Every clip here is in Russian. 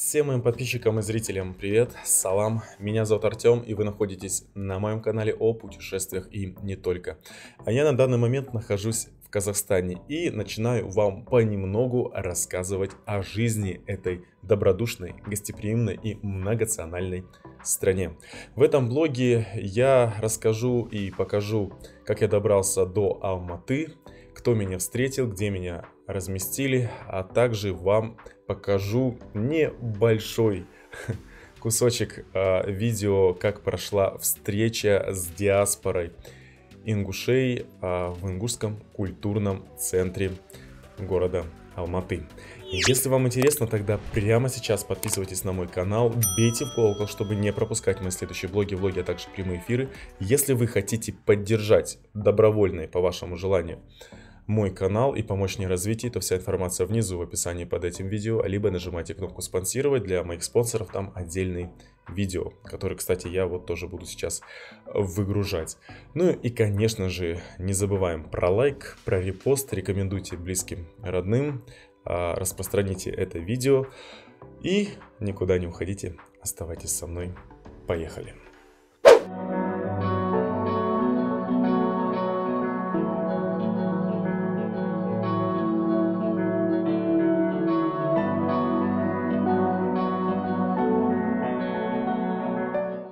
Всем моим подписчикам и зрителям привет, салам, меня зовут Артем, и вы находитесь на моем канале о путешествиях и не только. А я на данный момент нахожусь в Казахстане и начинаю вам понемногу рассказывать о жизни этой добродушной, гостеприимной и многонациональной стране. В этом блоге я расскажу и покажу, как я добрался до Алматы, кто меня встретил, где меня разместили, а также вам покажу небольшой кусочек видео, как прошла встреча с диаспорой ингушей в Ингушском культурном центре города Алматы. И если вам интересно, тогда прямо сейчас подписывайтесь на мой канал, бейте в колокол, чтобы не пропускать мои следующие влоги, а также прямые эфиры. Если вы хотите поддержать добровольно и по вашему желанию мой канал и помочь мне в развитии, то вся информация внизу в описании под этим видео, либо нажимайте кнопку спонсировать. Для моих спонсоров там отдельный видео, который, кстати, я вот тоже буду сейчас выгружать. Ну и, конечно же, не забываем про лайк, про репост, рекомендуйте близким, родным, распространите это видео и никуда не уходите, оставайтесь со мной. Поехали!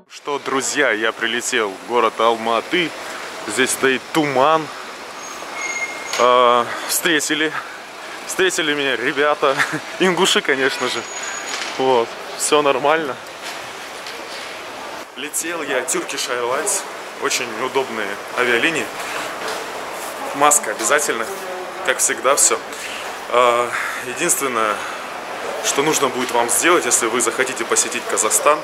Что, друзья, я прилетел в город Алматы. Здесь стоит туман. Встретили меня ребята, ингуши, конечно же. Вот, все нормально. Летел я Turkish Airlines, очень удобные авиалинии. Маска обязательно, как всегда, все. Единственное, что нужно будет вам сделать, если вы захотите посетить Казахстан,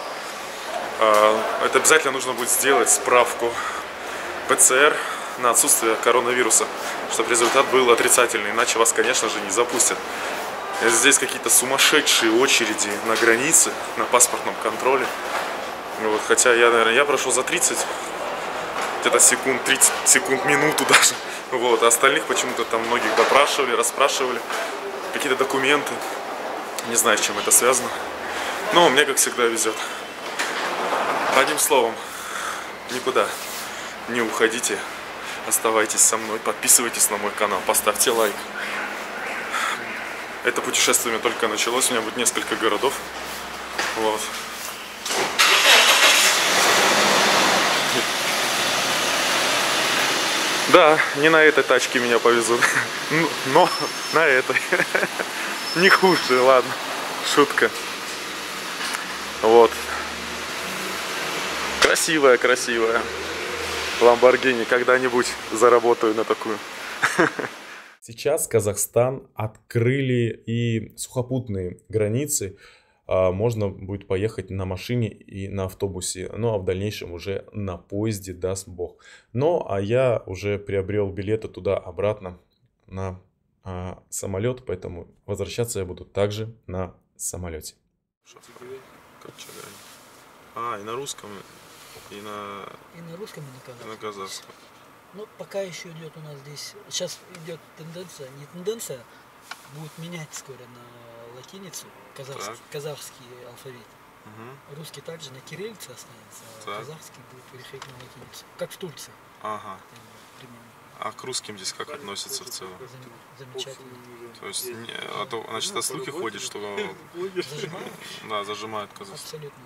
это обязательно нужно будет сделать справку ПЦР на отсутствие коронавируса, чтобы результат был отрицательный, иначе вас, конечно же, не запустят. Здесь какие-то сумасшедшие очереди на границе, на паспортном контроле. Вот, хотя я прошел за 30, где-то секунд, 30 секунд, минуту даже. Вот, а остальных почему-то там многих допрашивали, расспрашивали, какие-то документы. Не знаю, с чем это связано. Но мне, как всегда, везет. Одним словом, никуда не уходите, оставайтесь со мной, подписывайтесь на мой канал, поставьте лайк. Это путешествие у меня только началось, у меня будет несколько городов. Вот. Да, не на этой тачке меня повезут, но на этой. Не хуже, ладно, шутка. Вот. Красивая Lamborghini, когда-нибудь заработаю на такую. Сейчас Казахстан открыли и сухопутные границы. Можно будет поехать на машине и на автобусе, ну а в дальнейшем уже на поезде, даст Бог. Ну а я уже приобрел билеты туда-обратно на самолет, поэтому возвращаться я буду также на самолете. И на русском, и на русском, и на казахском. Ну, пока еще идет у нас здесь, сейчас идет тенденция, не тенденция, будет менять скоро на латиницу, казахский алфавит. Угу. Русский также на кириллице останется, а казахский будет переходить на латиницу, как в Турции. Ага. А к русским здесь как относятся в целом? Замечательно. То есть, значит, слухи ходят, что зажимают? Да, зажимают казахский. Абсолютно.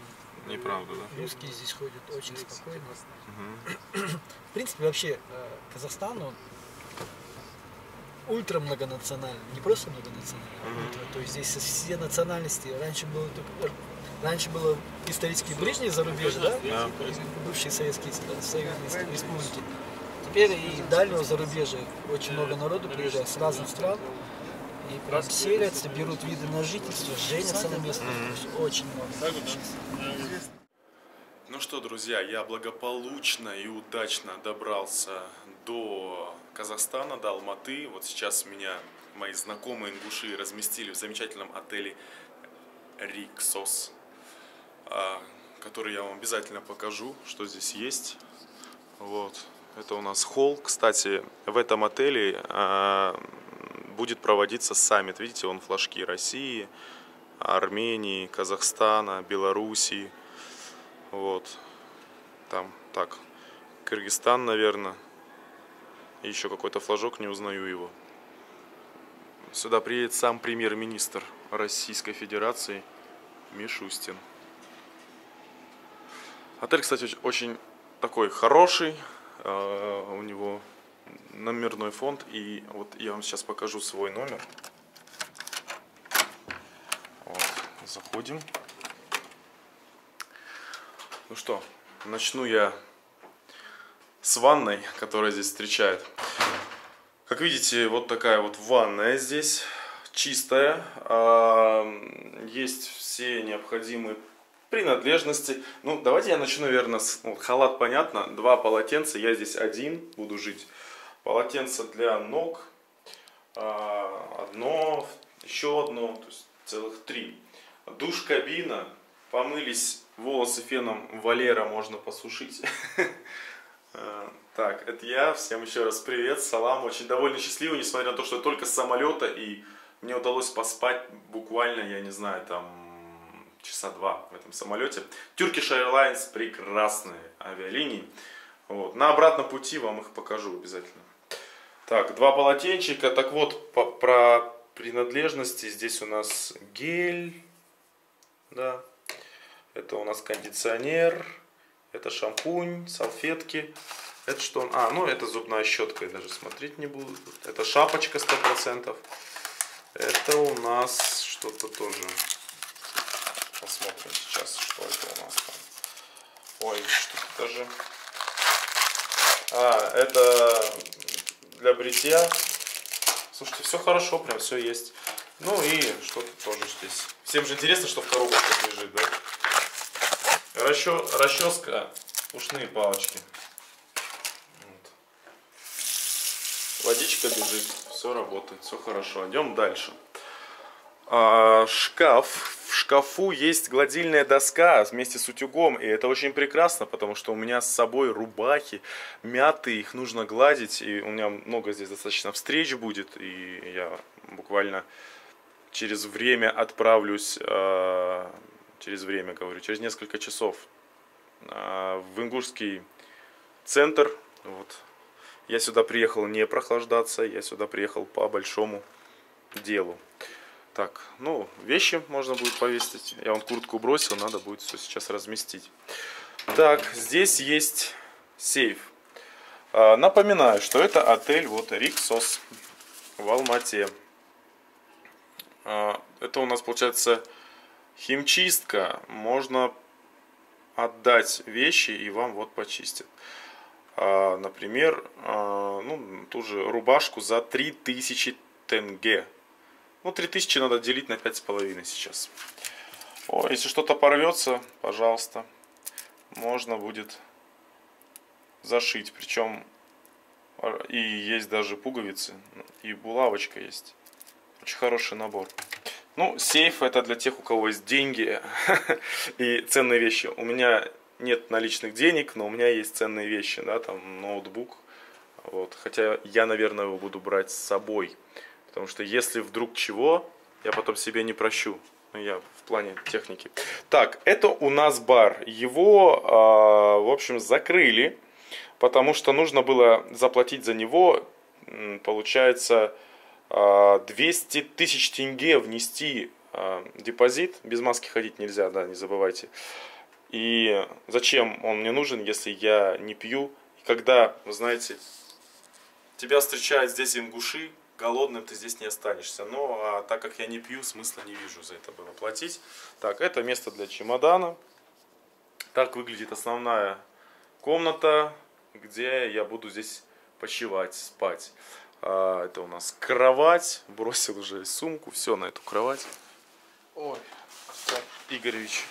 Неправда, да? Русские здесь ходят очень спокойно. В принципе, вообще, Казахстан, он ультра многонациональный, не просто многонациональный, ультра. То есть здесь все национальности. Раньше было исторически ближние зарубежья, да? Бывшие советские республики. Теперь и дальнего зарубежья очень много народу приезжает с разных стран. И прям селятся, берут виды на жительство, женятся на местных. Очень много. Ну что, друзья, я благополучно и удачно добрался до Казахстана, до Алматы. Вот сейчас меня мои знакомые ингуши разместили в замечательном отеле Риксос, который я вам обязательно покажу, что здесь есть. Вот. Это у нас холл. Кстати, в этом отеле будет проводиться саммит. Видите, вон флажки России, Армении, Казахстана, Белоруссии. Вот. Там, так, Кыргызстан, наверное. И еще какой-то флажок, не узнаю его. Сюда приедет сам премьер-министр Российской Федерации Мишустин. Отель, кстати, очень такой хороший. У него номерной фонд. И вот я вам сейчас покажу свой номер. Вот, заходим. Ну что, начну я с ванной, которая здесь встречает. Как видите, вот такая вот ванная здесь, чистая. Есть все необходимые принадлежности. Ну, давайте я начну, наверное, с халат, понятно. 2 полотенца, я здесь один буду жить. Полотенце для ног, одно, еще одно, то есть целых 3. Душ-кабина, помылись, волосы феном Валера можно посушить. Так, это я. Всем еще раз привет, салам. Очень довольно счастливый, несмотря на то, что я только с самолета, и мне удалось поспать буквально, я не знаю, там часа 2 в этом самолете. Turkish Airlines прекрасные авиалинии. Вот. На обратном пути вам их покажу обязательно. Так, 2 полотенчика. Так вот, про принадлежности. Здесь у нас гель. Да. Это у нас кондиционер. Это шампунь, салфетки. Это что? Ну это зубная щетка, я даже смотреть не буду. Это шапочка 100%. Это у нас что-то тоже. Посмотрим сейчас, что это у нас там. Ой, что-то даже. Это для бритья. Слушайте, все хорошо, прям все есть. Ну и что-то тоже здесь. Всем же интересно, что в коробках лежит, да? Расческа, ушные палочки. Вот. Водичка бежит, все работает, все хорошо. Идем дальше. Шкаф. В шкафу есть гладильная доска вместе с утюгом. И это очень прекрасно, потому что у меня с собой рубахи мятые, их нужно гладить. И у меня много здесь достаточно встреч будет. И я буквально через время отправлюсь... через несколько часов в Ингушский центр. Вот. Я сюда приехал не прохлаждаться, я сюда приехал по большому делу. Так, ну, вещи можно будет повесить. Я вон куртку бросил, надо будет все сейчас разместить. Так, здесь есть сейф. Напоминаю, что это отель вот Риксос в Алмате. Это у нас получается... химчистка. Можно отдать вещи и вам вот почистят. Например, ту же рубашку за 3000 тенге. Ну, 3000 надо делить на 5,5 сейчас. Если что-то порвется, пожалуйста, можно будет зашить. Причем и есть даже пуговицы, и булавочка есть. Очень хороший набор. Ну, сейф это для тех, у кого есть деньги и ценные вещи. У меня нет наличных денег, но у меня есть ценные вещи, да, там ноутбук. Вот. Хотя я, наверное, его буду брать с собой. Потому что если вдруг чего, я потом себе не прощу. Я в плане техники. Так, это у нас бар. Его, в общем, закрыли, потому что нужно было заплатить за него, получается... 200 тысяч тенге внести депозит. Без маски ходить нельзя, да, не забывайте. И зачем он мне нужен, если я не пью? И когда, вы знаете, тебя встречают здесь ингуши, голодным ты здесь не останешься. Но так как я не пью, смысла не вижу за это было платить. Так, это место для чемодана. Так выглядит основная комната, где я буду здесь почивать, спать. Это у нас кровать. Бросил уже сумку. Все на эту кровать. Ой, Игоревич.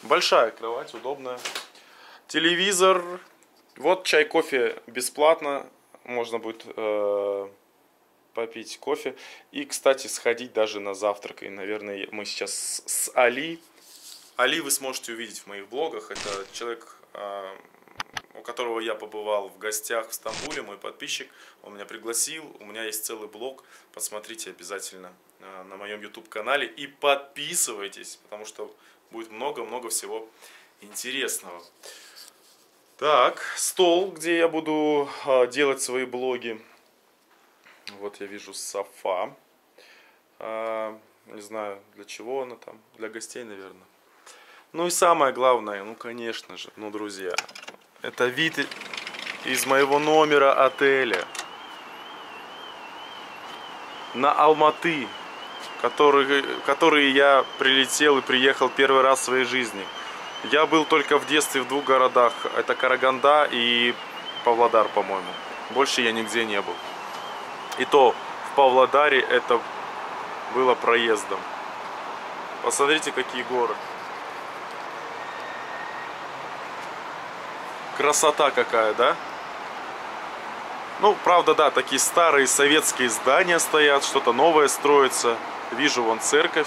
Большая кровать, удобная. Телевизор. Вот чай, кофе бесплатно. Можно будет попить кофе. И, кстати, сходить даже на завтрак. И, наверное, мы сейчас с Али. Али вы сможете увидеть в моих блогах. Это человек у которого я побывал в гостях в Стамбуле, мой подписчик, он меня пригласил, у меня есть целый блог, посмотрите обязательно на моем YouTube-канале и подписывайтесь, потому что будет много-много всего интересного. Так, стол, где я буду делать свои блоги. Вот я вижу софа. Не знаю, для чего она там, для гостей, наверное. Ну и самое главное, ну конечно же, ну друзья, это вид из моего номера отеля на Алматы, который я прилетел и приехал первый раз в своей жизни. Я был только в детстве в двух городах, это Караганда и Павлодар, по-моему. Больше я нигде не был. И то в Павлодаре это было проездом. Посмотрите, какие горы. Красота какая, да? Ну, правда, да, такие старые советские здания стоят, что-то новое строится. Вижу вон церковь.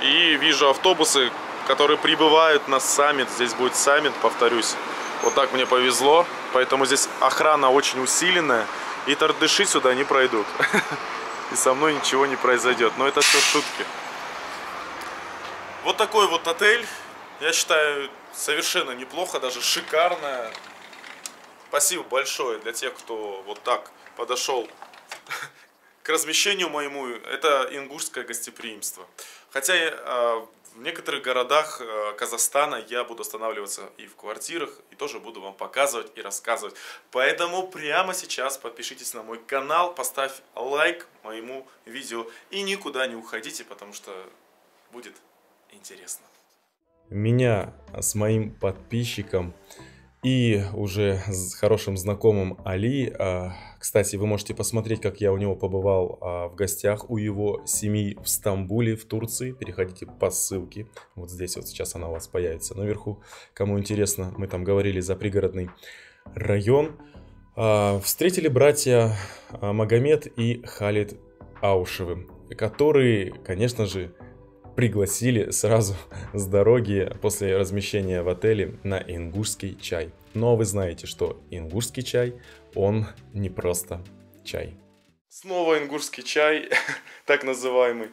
И вижу автобусы, которые прибывают на саммит. Здесь будет саммит, повторюсь. Вот так мне повезло. Поэтому здесь охрана очень усиленная. И тардыши сюда не пройдут. И со мной ничего не произойдет. Но это все шутки. Вот такой вот отель. Я считаю, совершенно неплохо, даже шикарно. Спасибо большое для тех, кто вот так подошел к размещению моему. Это ингушское гостеприимство. Хотя в некоторых городах Казахстана я буду останавливаться и в квартирах, и тоже буду вам показывать и рассказывать. Поэтому прямо сейчас подпишитесь на мой канал, поставь лайк моему видео и никуда не уходите, потому что будет интересно. Меня с моим подписчиком и уже с хорошим знакомым Али. Кстати, вы можете посмотреть, как я у него побывал в гостях у его семьи в Стамбуле, в Турции. Переходите по ссылке. Вот здесь вот сейчас она у вас появится наверху. Кому интересно, мы там говорили за пригородный район. Встретили братья Магомед и Халид Аушевы, которые, конечно же, пригласили сразу с дороги после размещения в отеле на ингушский чай. Но вы знаете, что ингушский чай, он не просто чай. Снова ингушский чай, так называемый.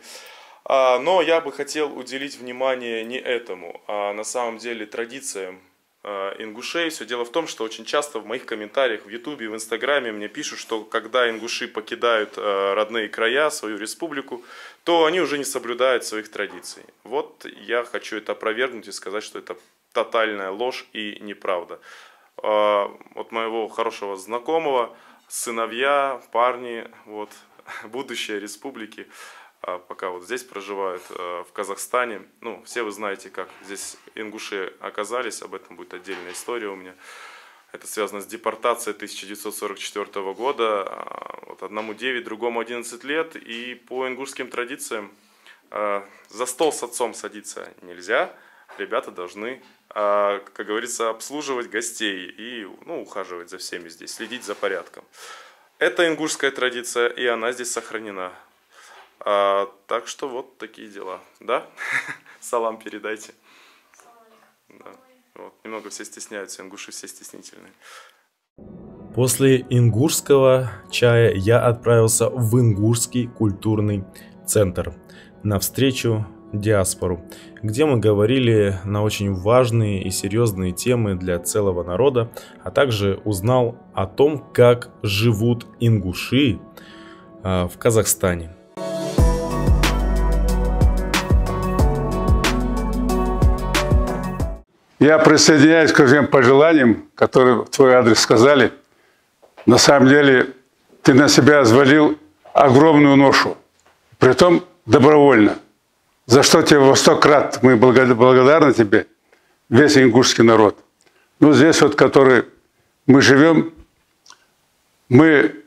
Но я бы хотел уделить внимание не этому, а на самом деле традициям ингушей. Все дело в том, что очень часто в моих комментариях в Ютубе и в Инстаграме мне пишут, что когда ингуши покидают родные края, свою республику, то они уже не соблюдают своих традиций. Вот я хочу это опровергнуть и сказать, что это тотальная ложь и неправда. От моего хорошего знакомого, сыновья, парни, вот, будущее республики, пока вот здесь проживают, в Казахстане. Ну, все вы знаете, как здесь ингуши оказались, об этом будет отдельная история у меня. Это связано с депортацией 1944 года. Вот одному 9, другому 11 лет. И по ингушским традициям за стол с отцом садиться нельзя. Ребята должны, как говорится, обслуживать гостей и ухаживать за всеми здесь, следить за порядком. Это ингушская традиция, и она здесь сохранена. Так что вот такие дела. Да? Салам передайте. Да. Вот. Немного все стесняются, ингуши все стеснительные. После ингушского чая я отправился в Ингушский культурный центр на встречу диаспору, где мы говорили на очень важные и серьезные темы для целого народа, а также узнал о том, как живут ингуши в Казахстане. Я присоединяюсь к тем пожеланиям, которые в твой адрес сказали. На самом деле ты на себя взвалил огромную ношу, притом добровольно, за что тебе во 100 крат мы благодарны тебе, весь ингушский народ. Ну, здесь вот, который мы живем, мы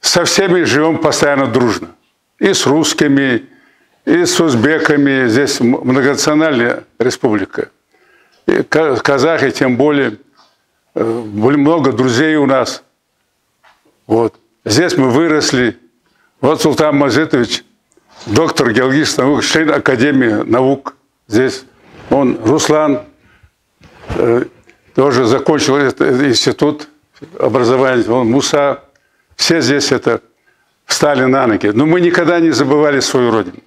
со всеми живем постоянно дружно. И с русскими, и с узбеками. Здесь многонациональная республика. И казахи тем более. Много друзей у нас. Вот. Здесь мы выросли. Вот Султан Мазитович, доктор геологических наук, член Академии наук. Здесь он, Руслан, тоже закончил этот институт образования, он, Муса, все здесь это встали на ноги. Но мы никогда не забывали свою родину.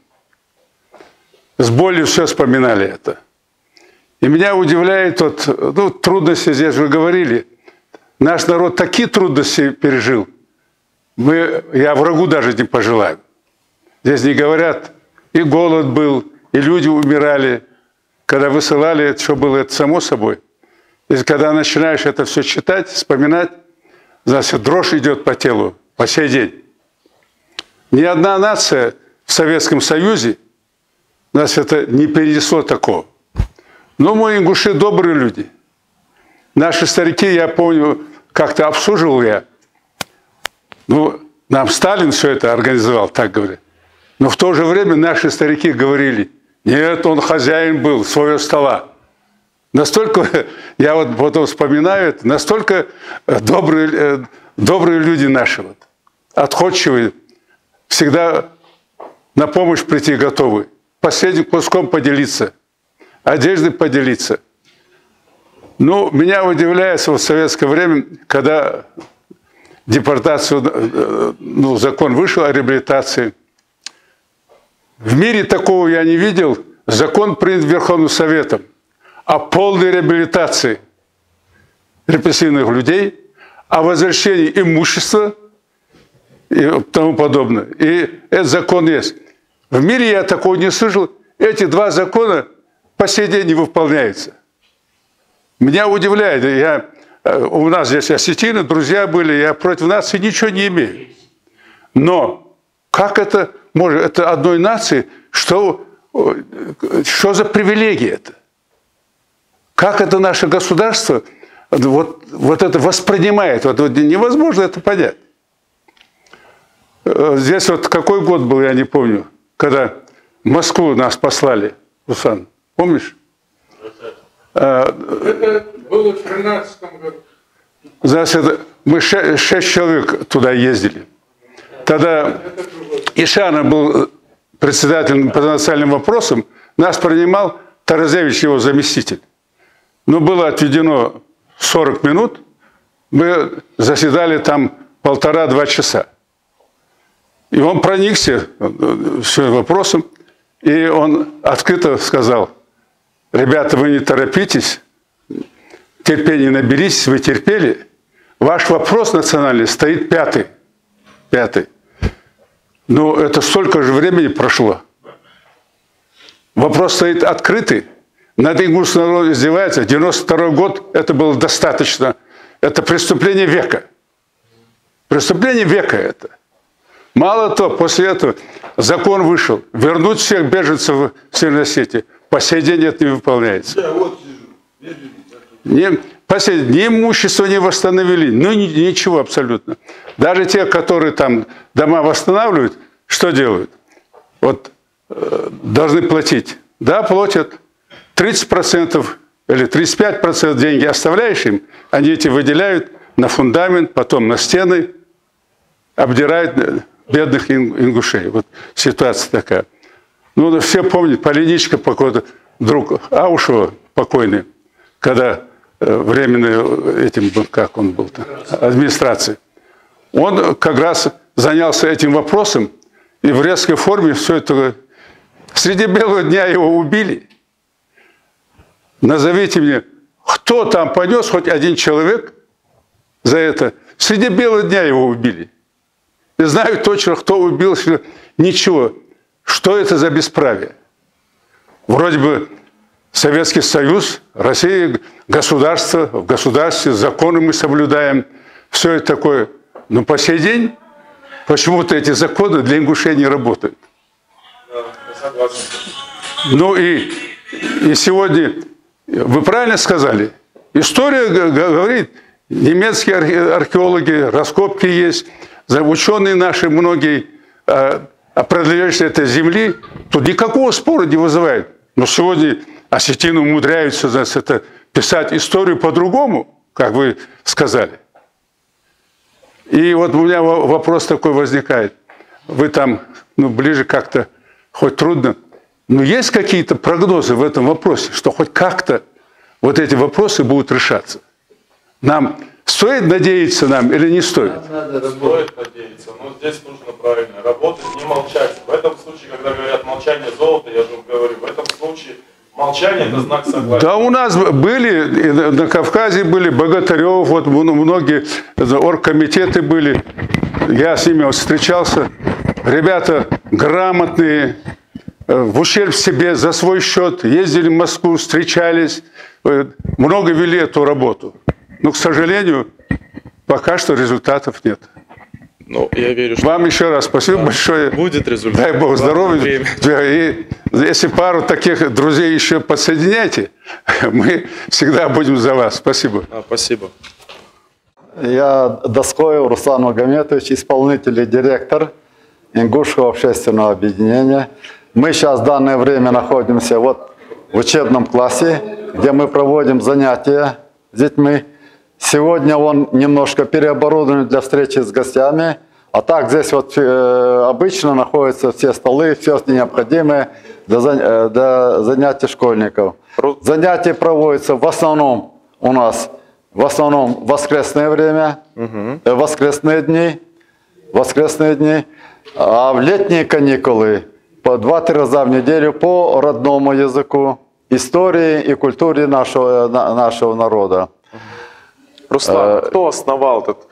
С болью все вспоминали это. И меня удивляет, вот, трудности здесь вы говорили. Наш народ такие трудности пережил. Я врагу даже не пожелаю. Здесь не говорят, и голод был, и люди умирали. Когда высылали, что было, это само собой. И когда начинаешь это все читать, вспоминать, значит, дрожь идет по телу по сей день. Ни одна нация в Советском Союзе, нас это не перенесло такого. Но мы, ингуши, добрые люди. Наши старики, я помню, как-то обслуживал я. Ну, нам Сталин все это организовал, так говорят. Но в то же время наши старики говорили, нет, он хозяин был своего стола. Настолько, я вот потом вспоминаю это, настолько добрые люди наши, вот, отходчивые, всегда на помощь прийти готовы, последним куском поделиться, одеждой поделиться. Ну, меня удивляет в советское время, когда депортацию, ну, закон вышел о реабилитации. В мире такого я не видел. Закон принят Верховным Советом о полной реабилитации репрессивных людей, о возвращении имущества и тому подобное. И этот закон есть. В мире я такого не слышал. Эти два закона по сей день не выполняются. Меня удивляет. У нас здесь осетины, друзья были, я против нации ничего не имею. Но как это может, это одной нации, что за привилегия это? Как это наше государство вот это воспринимает? Вот невозможно это понять. Здесь вот какой год был, я не помню, когда в Москву нас послали, Руслан, помнишь? Это было в 2013 году. Значит, мы 6 человек туда ездили. Тогда Ишана был председателем по национальным вопросам, нас принимал Таразевич, его заместитель. Но было отведено 40 минут, мы заседали там 1,5-2 часа. И он проникся всем вопросом, и он открыто сказал, ребята, вы не торопитесь, терпения наберитесь, вы терпели, ваш вопрос национальный стоит 5-й. Но это столько же времени прошло. Вопрос стоит открытый. Над ингушским народом издевается. 92-й год это было достаточно. Это преступление века. Преступление века это. Мало того, после этого закон вышел. Вернуть всех беженцев в Северной Осетии. По сей день это не выполняется. Я вот сижу. Ни имущество не восстановили, ну ничего абсолютно. Даже те, которые там дома восстанавливают, что делают? Вот должны платить. Да, платят 30% или 35% деньги оставляешь им, они эти выделяют на фундамент, потом на стены, обдирают бедных ингушей. Вот ситуация такая. Ну, все помнят, Полиничка, какой-то друг Аушева покойный, когда временный этим был, как он был-то, администрации. Он как раз занялся этим вопросом, и в резкой форме все это... Среди белого дня его убили. Назовите мне, кто там понес, хоть один человек за это. Среди белого дня его убили. Не знаю точно, кто убил, ничего. Что это за бесправие? Вроде бы Советский Союз, Россия, государство, в государстве законы мы соблюдаем, все это такое. Но по сей день почему-то эти законы для ингушей не работают. Ну и сегодня, вы правильно сказали, история говорит, немецкие археологи, раскопки есть, ученые наши многие, определяющие этой земли, тут никакого спора не вызывает. Но сегодня осетины умудряются это, писать историю по-другому, как вы сказали. И вот у меня вопрос такой возникает. Вы там ближе как-то, хоть трудно, но есть какие-то прогнозы в этом вопросе, что хоть как-то вот эти вопросы будут решаться? Нам стоит надеяться или не стоит? Стоит надеяться, но здесь нужно правильно работать, не молчать. В этом случае, когда говорят молчание золото, я же говорю, в этом случае молчание – это знак согласия. Да, у нас были, и на Кавказе были Богатырев, вот многие оргкомитеты были, я с ними встречался. Ребята грамотные, в ущерб себе, за свой счет, ездили в Москву, встречались, много вели эту работу. Но, к сожалению, пока что результатов нет. Ну, я верю, что Вам еще раз спасибо большое. будет результат. Дай Бог здоровья. Время. И если пару таких друзей еще подсоединяйте, мы всегда будем за вас. Спасибо. Спасибо. Я Доскоев Руслан Магометович, исполнительный директор Ингушского общественного объединения. Мы сейчас в данное время находимся вот в учебном классе, где мы проводим занятия с детьми. Сегодня он немножко переоборудован для встречи с гостями, а так здесь вот обычно находятся все столы, все необходимое для занятий школьников. Занятия проводятся в основном у нас в воскресное время, воскресные дни, а в летние каникулы по 2-3 раза в неделю по родному языку, истории и культуре нашего народа. Руслан, кто основал этот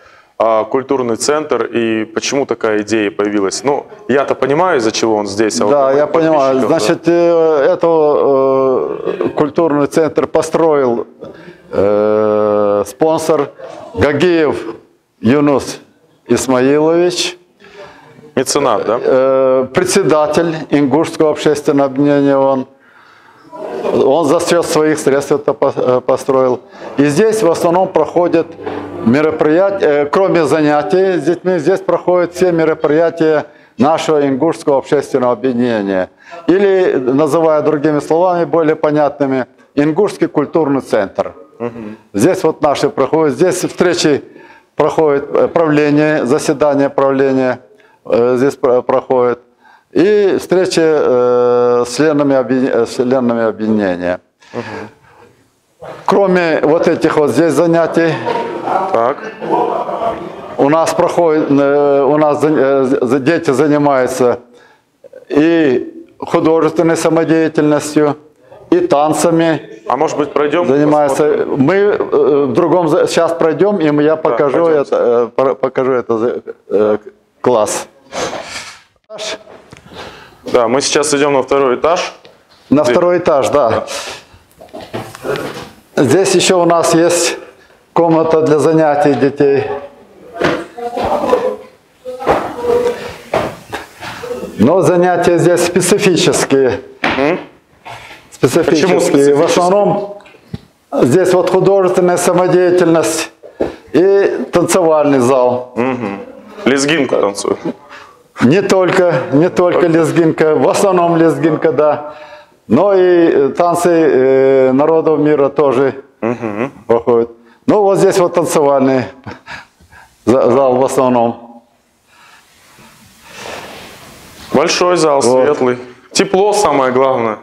культурный центр и почему такая идея появилась? Ну, я-то понимаю, из-за чего он здесь. Да, я понимаю. Значит, этот культурный центр построил спонсор Гагиев Юнус Исмаилович. Меценат, да? Председатель Ингушского общественного объединения он за счет своих средств это построил. И здесь в основном проходят мероприятия, кроме занятий с детьми, здесь проходят все мероприятия нашего Ингушского общественного объединения. Или, называя другими словами, более понятными, Ингушский культурный центр. Здесь вот наши проходят, здесь встречи проходят, правление, заседание правления здесь проходит. И встречи с членами объединения. Кроме вот этих вот здесь занятий, у нас дети занимаются и художественной самодеятельностью, и танцами. А может быть пройдем? Занимаются. Мы в другом сейчас пройдем, и я покажу это класс. Да, мы сейчас идем на второй этаж. На второй этаж, да. Здесь еще у нас есть комната для занятий детей. Но занятия здесь специфические. Почему специфические? В основном здесь вот художественная самодеятельность и танцевальный зал. Лезгинку танцуют. Не только лезгинка, в основном лезгинка, да. Но и танцы народов мира тоже проходят. Ну вот здесь вот танцевальный зал в основном. Большой зал, вот. Светлый. Тепло самое главное.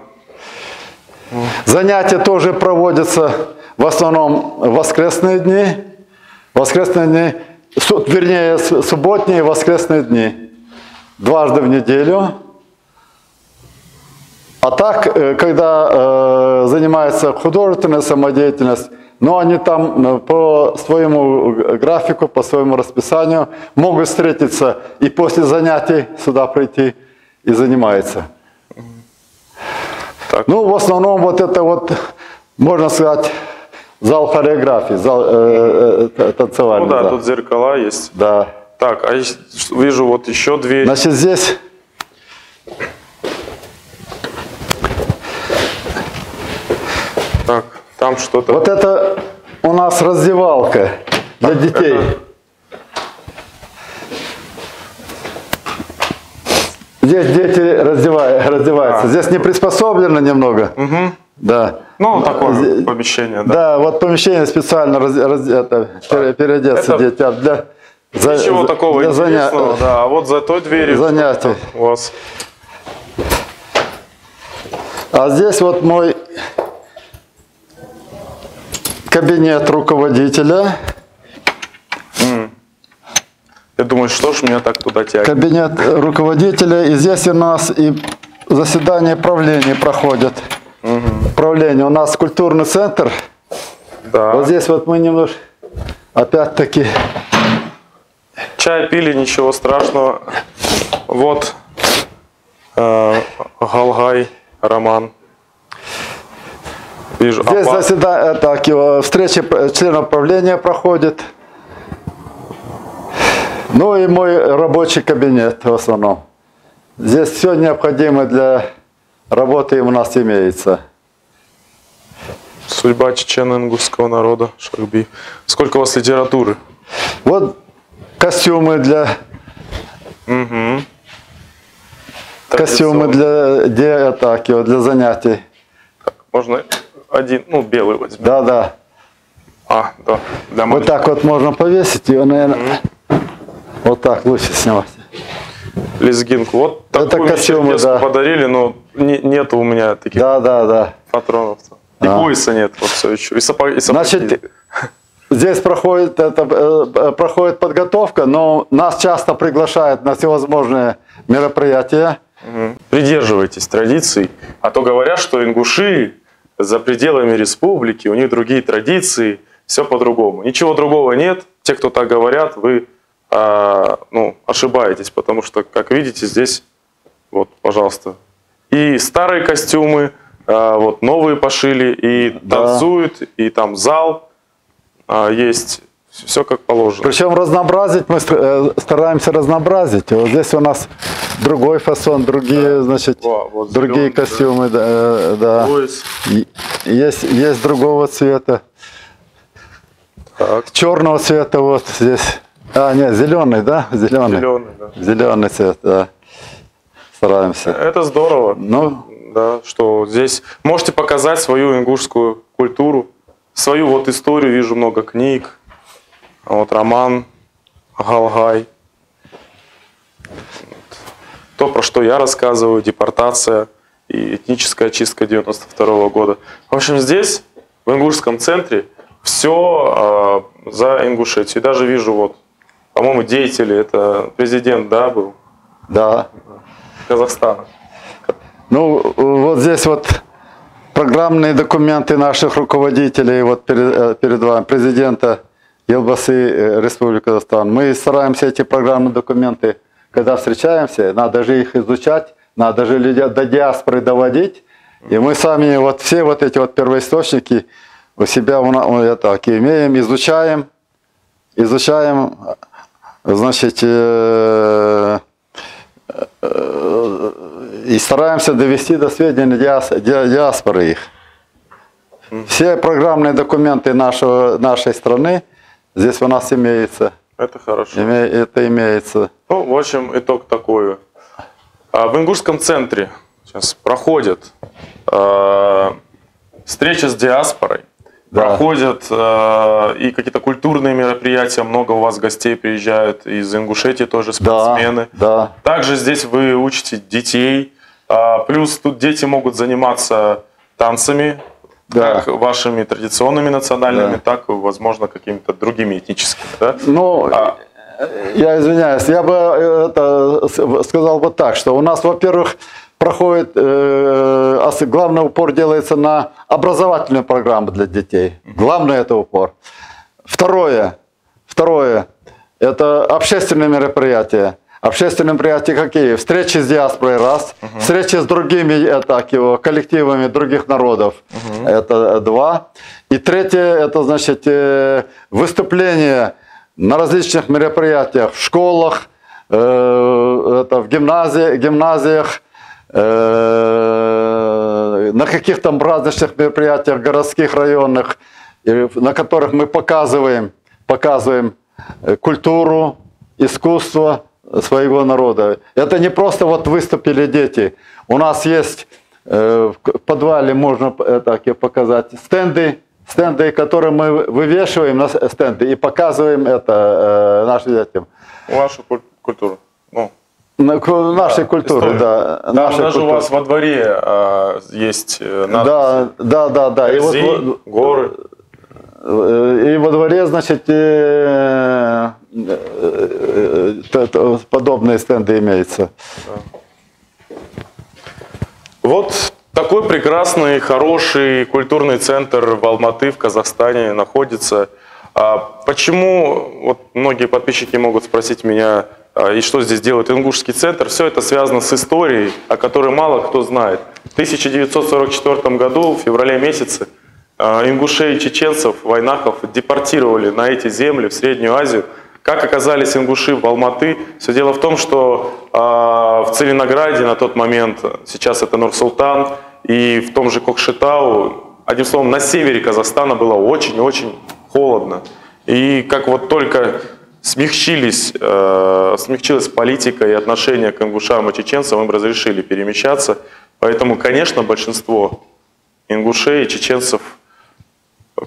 Занятия тоже проводятся в основном в воскресные дни. Вернее, субботние и воскресные дни. Дважды в неделю. А так, когда занимается художественная самодеятельность, но они там по своему графику, по своему расписанию могут встретиться и после занятий сюда прийти и занимаются. Так. Ну, в основном вот это вот, можно сказать, зал хореографии, зал танцевальный. Ну да, зал. тут зеркала есть. Да. Так, а вижу вот еще дверь. Значит, здесь Так, там что-то. вот это у нас раздевалка для детей. Здесь дети раздеваются. Здесь не приспособлено немного. Да. Ну, такое помещение, да. Да, вот помещение специально переодеться детям для Ничего такого для интересного, да. А вот за той дверью занятий. У вас. А здесь вот мой кабинет руководителя. Я думаю, что ж меня так туда тянет? Кабинет руководителя. И здесь у нас и заседание правления проходит. Правление. У нас культурный центр. Да. Вот здесь вот мы немножко, опять-таки... Чай пили, ничего страшного. Вот Галгай, Роман. Вижу. Здесь заседание, так, встреча членов правления проходит. Ну и мой рабочий кабинет в основном. Здесь все необходимое для работы у нас имеется. Судьба чечено-ингушского народа, Шахби. Сколько у вас литературы? Вот костюмы для... Костюмы для занятий. Так, можно один, ну, белый возьмем. Да, да. Да. Для Вот так вот можно повесить ее, наверное. Вот так лучше снимать. Лезгинку. Вот Это такую костюмы, мне да. подарили, но нет у меня таких Да. патронов. И пояса нет, вот все еще. И сапоги. Значит, здесь проходит подготовка, но нас часто приглашают на всевозможные мероприятия. Придерживайтесь традиций, а то говорят, что ингуши за пределами республики, у них другие традиции, все по-другому. Ничего другого нет. Те, кто так говорят, вы ошибаетесь, потому что, как видите, здесь, вот, пожалуйста, и старые костюмы, вот новые пошили, и танцуют, и там зал есть. Все как положено. Причем разнообразить мы стараемся разнообразить. Вот здесь у нас другой фасон, другие, значит, вот другие зеленый, костюмы, да. Пояс. Есть другого цвета. Так. Черного цвета вот здесь. Нет, зеленый, да? Зеленый. Зеленый, да. Зеленый цвет, да. Стараемся. Это здорово. Ну, да, что здесь можете показать свою ингушскую культуру, свою вот историю. Вижу много книг. Вот Роман, Галгай. То, про что я рассказываю, депортация и этническая чистка 92 года. В общем, здесь, в ингушском центре, все за Ингушетию. И даже вижу, вот, по-моему, деятели, это президент, да, был? да. Казахстана. Ну, вот здесь вот программные документы наших руководителей, вот перед вами, президента Елбасы Республики Казахстан. Мы стараемся эти программные документы, когда встречаемся, надо же их изучать, надо же людей до диаспоры доводить. И мы сами вот все вот эти вот первоисточники у себя имеем, изучаем, значит, и стараемся довести до сведения диаспоры их. Все программные документы нашей страны здесь у нас имеются. Это хорошо. Это имеется. Ну, в общем, итог такой. В ингушском центре сейчас проходят встречи с диаспорой, проходят и какие-то культурные мероприятия, много у вас гостей приезжают из Ингушетии, тоже спортсмены. Да. Также здесь вы учите детей, плюс тут дети могут заниматься танцами, как вашими традиционными национальными, так и, возможно, какими-то другими этническими. Да? Ну, я извиняюсь, я бы сказал вот так, что у нас, во-первых, проходит, главный упор делается на образовательную программу для детей. Главное это упор. Второе, это общественные мероприятия. Общественные мероприятия какие? Встречи с диаспорой, раз. Встречи с другими коллективами других народов. Это два. И третье, это значит выступления на различных мероприятиях в школах, в гимназиях, на каких-то праздничных мероприятиях городских, районных, на которых мы показываем культуру, искусство своего народа. Это не просто вот выступили дети. У нас есть в подвале, можно показать, стенды, которые мы вывешиваем на стенды и показываем это нашим детям. Вашу культуру. Нашей культуры, да. Там даже у вас во дворе есть надписи. Да. И вот, горы. И во дворе, значит, подобные стенды имеются. Вот такой прекрасный, хороший культурный центр в Алматы, в Казахстане находится. Почему, вот многие подписчики могут спросить меня, и что здесь делает ингушский центр? Все это связано с историей, о которой мало кто знает. В 1944 году, в феврале месяце, ингушей и чеченцев, вайнахов депортировали на эти земли, в Среднюю Азию. Как оказались ингуши в Алматы? Все дело в том, что в Целинограде на тот момент, сейчас это Нур-Султан, и в том же Кокшетау, одним словом, на севере Казахстана было очень-очень холодно. И как вот только смягчилась политика и отношение к ингушам и чеченцам, им разрешили перемещаться. Поэтому, конечно, большинство ингушей и чеченцев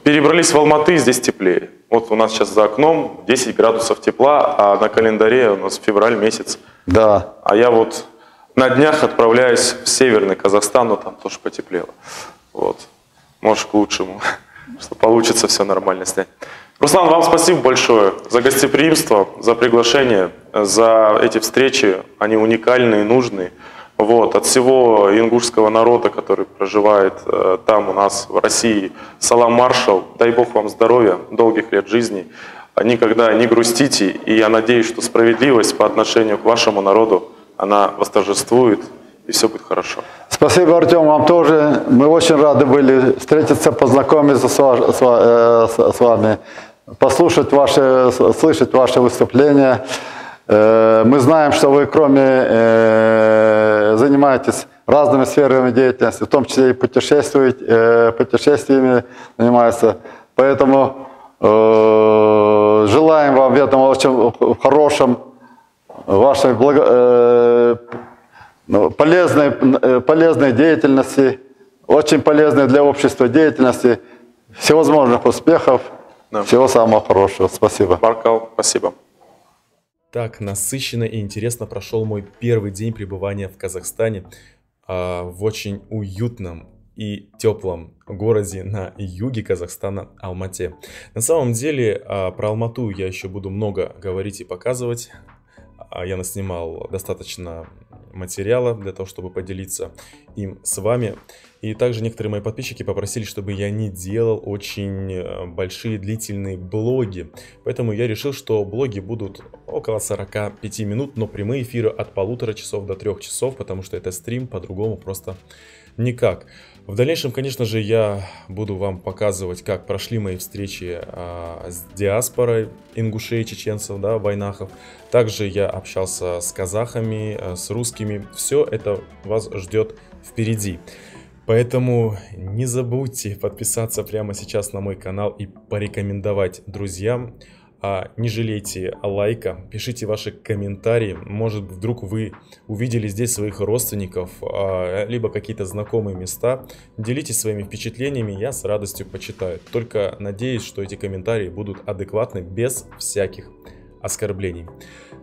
перебрались в Алматы, здесь теплее. Вот у нас сейчас за окном 10 градусов тепла, а на календаре у нас февраль месяц. Да. А я вот на днях отправляюсь в северный Казахстан, но там тоже потеплело. Вот. Может, к лучшему, что получится все нормально снять. Руслан, вам спасибо большое за гостеприимство, за приглашение, за эти встречи. Они уникальные, нужные. Вот, от всего ингушского народа, который проживает там у нас, в России. Салам, маршал, дай Бог вам здоровья, долгих лет жизни. Никогда не грустите, и я надеюсь, что справедливость по отношению к вашему народу, она восторжествует, и все будет хорошо. Спасибо, Артем, вам тоже. Мы очень рады были встретиться, познакомиться с вами, послушать слышать ваши выступления. Мы знаем, что вы, занимаетесь разными сферами деятельности, в том числе и путешествиями занимаетесь. Поэтому желаем вам в этом очень хорошем, вашей полезной деятельности, очень полезной для общества деятельности, всевозможных успехов, да. Всего самого хорошего. Спасибо. Баркал, спасибо. Так насыщенно и интересно прошел мой первый день пребывания в Казахстане, в очень уютном и теплом городе на юге Казахстана, Алмате. На самом деле про Алмату я еще буду много говорить и показывать. Я наснимал достаточно материала для того, чтобы поделиться им с вами. И также некоторые мои подписчики попросили, чтобы я не делал очень большие длительные блоги. Поэтому я решил, что блоги будут около 45 минут, но прямые эфиры от 1,5 часов до 3 часов, потому что это стрим, по-другому просто никак. В дальнейшем, конечно же, я буду вам показывать, как прошли мои встречи с диаспорой ингушей, чеченцев, да, вайнахов. Также я общался с казахами, с русскими. Все это вас ждет впереди. Поэтому не забудьте подписаться прямо сейчас на мой канал и порекомендовать друзьям. Не жалейте лайка, пишите ваши комментарии. Может, вдруг вы увидели здесь своих родственников, либо какие-то знакомые места. Делитесь своими впечатлениями, я с радостью почитаю. Только надеюсь, что эти комментарии будут адекватны, без всяких оскорблений.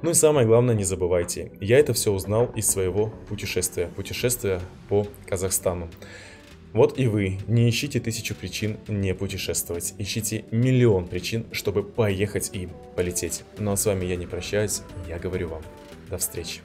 Ну и самое главное, не забывайте, я это все узнал из своего путешествия по Казахстану. Вот и вы не ищите 1000 причин не путешествовать, ищите миллион причин, чтобы поехать и полететь. Ну а с вами я не прощаюсь, я говорю вам до встречи.